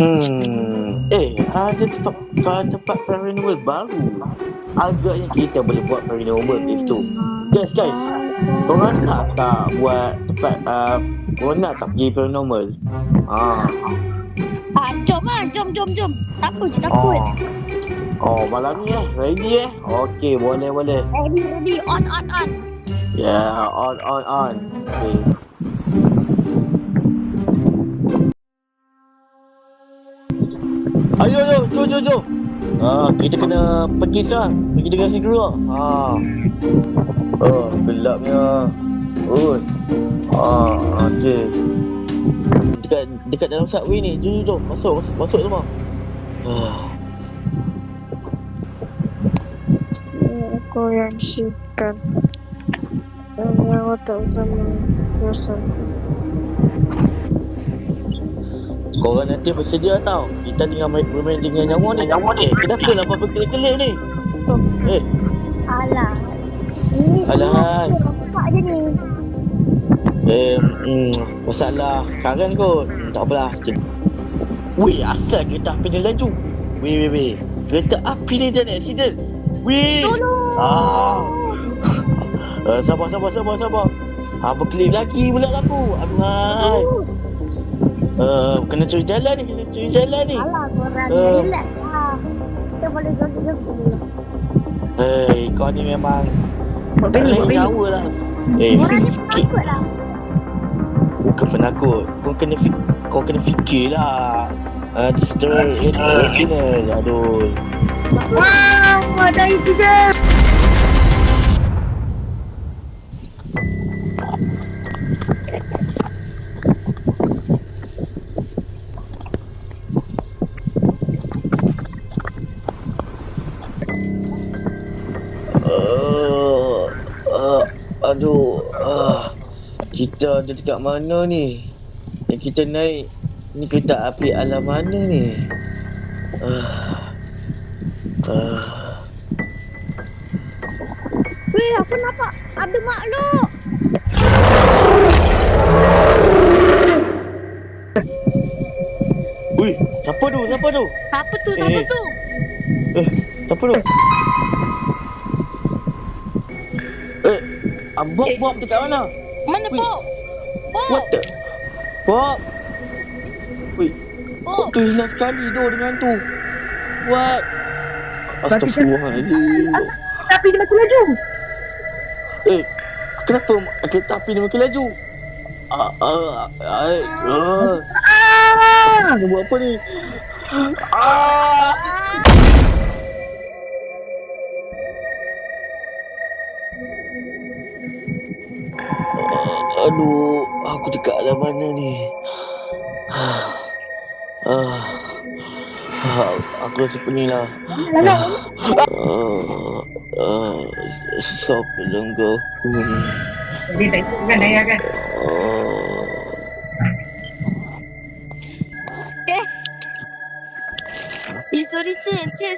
Ada tempat paranormal baru. Agaknya kita boleh buat paranormal kat situ. Guys, korang nak tak buat tempat korang nak tak pergi paranormal? Jom lah, jom. Takut je takut. Malam ni ready Okey, boleh. Ready, on. Ya, on. Okey. Ayo, jom. Kita kena pergi sekarang. Pergi dengan si keluar. Gelapnya. Okey. Dekat dalam subway ni. Jom. Masuk semua. Aku yang hitam. Yang otak utama Yosan. Korang nanti bersedia tau. Kita tinggal bermain dengan nyawa ni. Kenapa lah apa kelip-kelip ni? Alah. Ini semua nampak je ni. Masalah sekarang kot. Tak apalah. Weh, asal kereta api ni laju. Weh. Kereta api ni dah ada accident. Weh. Tolong. Sabar. Berkelip lagi pula aku. Aduhai. Kena curi jalan ni. Alah, korang relax lah. Kita boleh joget-joget. Kau ni memang tak lain nyawa lah. Korang ni penakut lah. Bukan penakut. Kau kena fikir lah. Destroy original. Aduh. Ada insiden. Kita ada dekat mana ni? Yang kita naik ni kereta api alam mana ni? Weh, aku nampak ada makhluk. Weh, siapa tu? Siapa tu? Siapa tu? Bob dekat mana? Mana Bob? What the? Bob! Weh, Bob tu hilang sekali dengan tu. What? Astaghfirullahaladzim. Tapi dia makin laju. Kenapa kereta api ni makin laju? Dia buat apa ni? Aduh, aku dekat dalam mana ni? Aku rasa pening lah. Siapa langgar aku? Dia tak ikut kan ayah kan?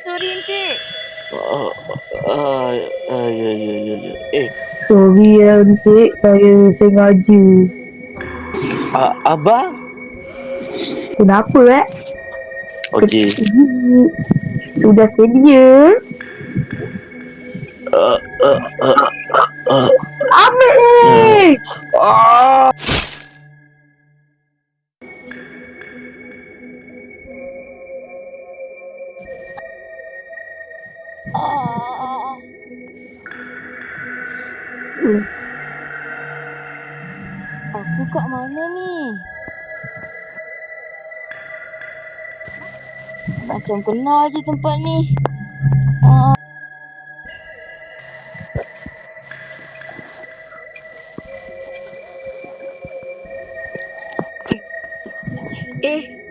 Sorry Encik. Ya. Sorry ya Encik, saya sengaja. Abang? Kenapa Okey. Sudah sedia? Ambil ni! Aku kat mana ni? Macam kenal je tempat ni.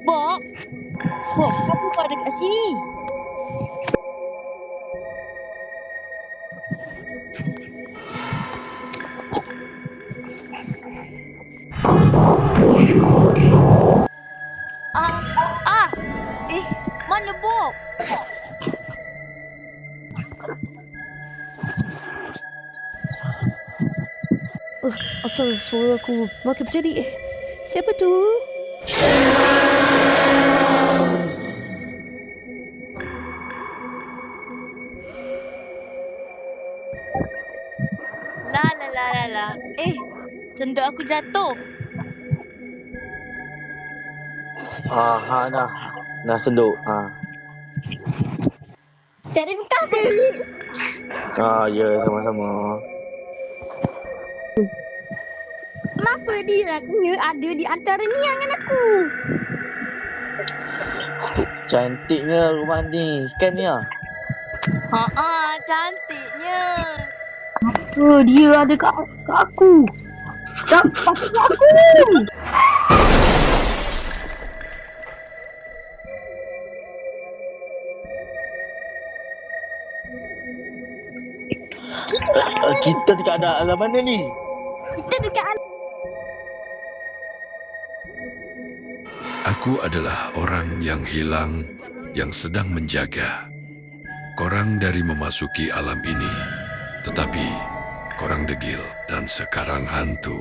Bob, kenapa kau ada kat sini? Mana Bob? Asal suara aku makin berjadi. Siapa tu? Sendok aku jatuh. Nah senduk. Terima kasih. Ya, sama-sama. Kenapa dia kena ada di antara ni dengan aku? Cantiknya rumah ni. Kan ni ah? Cantiknya. Dia ada kat aku. Tak pakai aku. Kita dekat alam mana ni? Kita dekat Aku adalah orang yang hilang, yang sedang menjaga. Korang dari memasuki alam ini, tetapi korang degil dan sekarang hantu.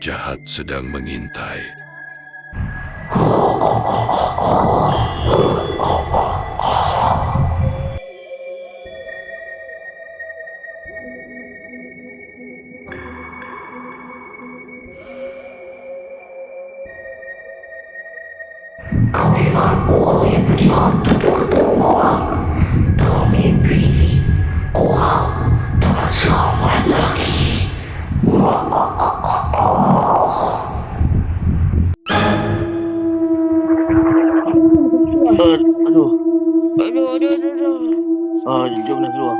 Jahat sedang mengintai. Aduh. Jom nak keluar.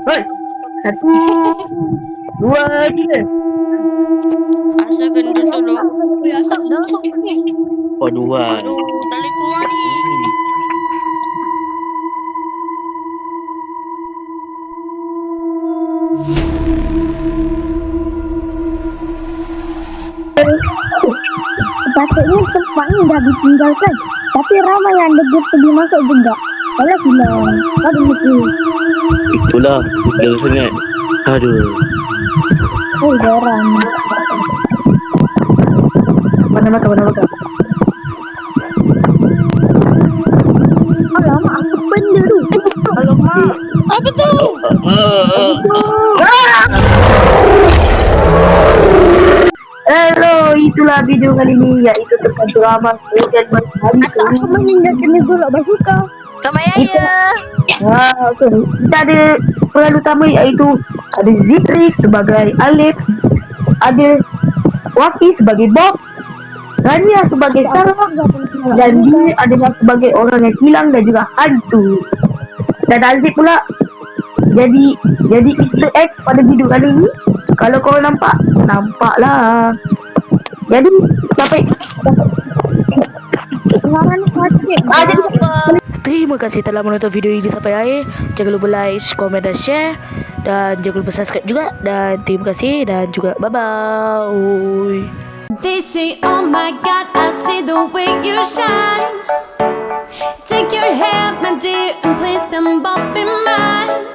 Hei. 1, 2, 3. Asal kena tolong. Ya tak dah. Paduan. Aduh, tak boleh keluar ni. Sepatutnya tempat ni dah ditinggalkan. Tapi ramai yang degil pergi masuk juga. Kalau hilang, ada mikir. Itulah. Gila sangat. Aduh. Oh, geram. Mana makan. Alamak, apa benda tu? Alamak. Apa tu? Hello, itulah video kali ini, iaitu tentang drama dan hari Atau aku meninggalkan golok basuka. Selamat Raya. okay. Kita ada peran utama iaitu ada Zitrik sebagai Alif, ada Waki sebagai Bob, Rania sebagai Sarah, dan dia adalah sebagai orang yang hilang dan juga hantu. Dan Aziz pula jadi Easter egg pada video kali ini. Kalau kau nampaklah. Jadi sampai Orang wajib. Terima kasih telah menonton video ini sampai akhir. Jangan lupa like, komen dan share. Dan jangan lupa subscribe juga. Dan terima kasih dan juga bye-bye. They say, oh my God, I see the way you shine. Take your hand, my dear, and place them both in mine.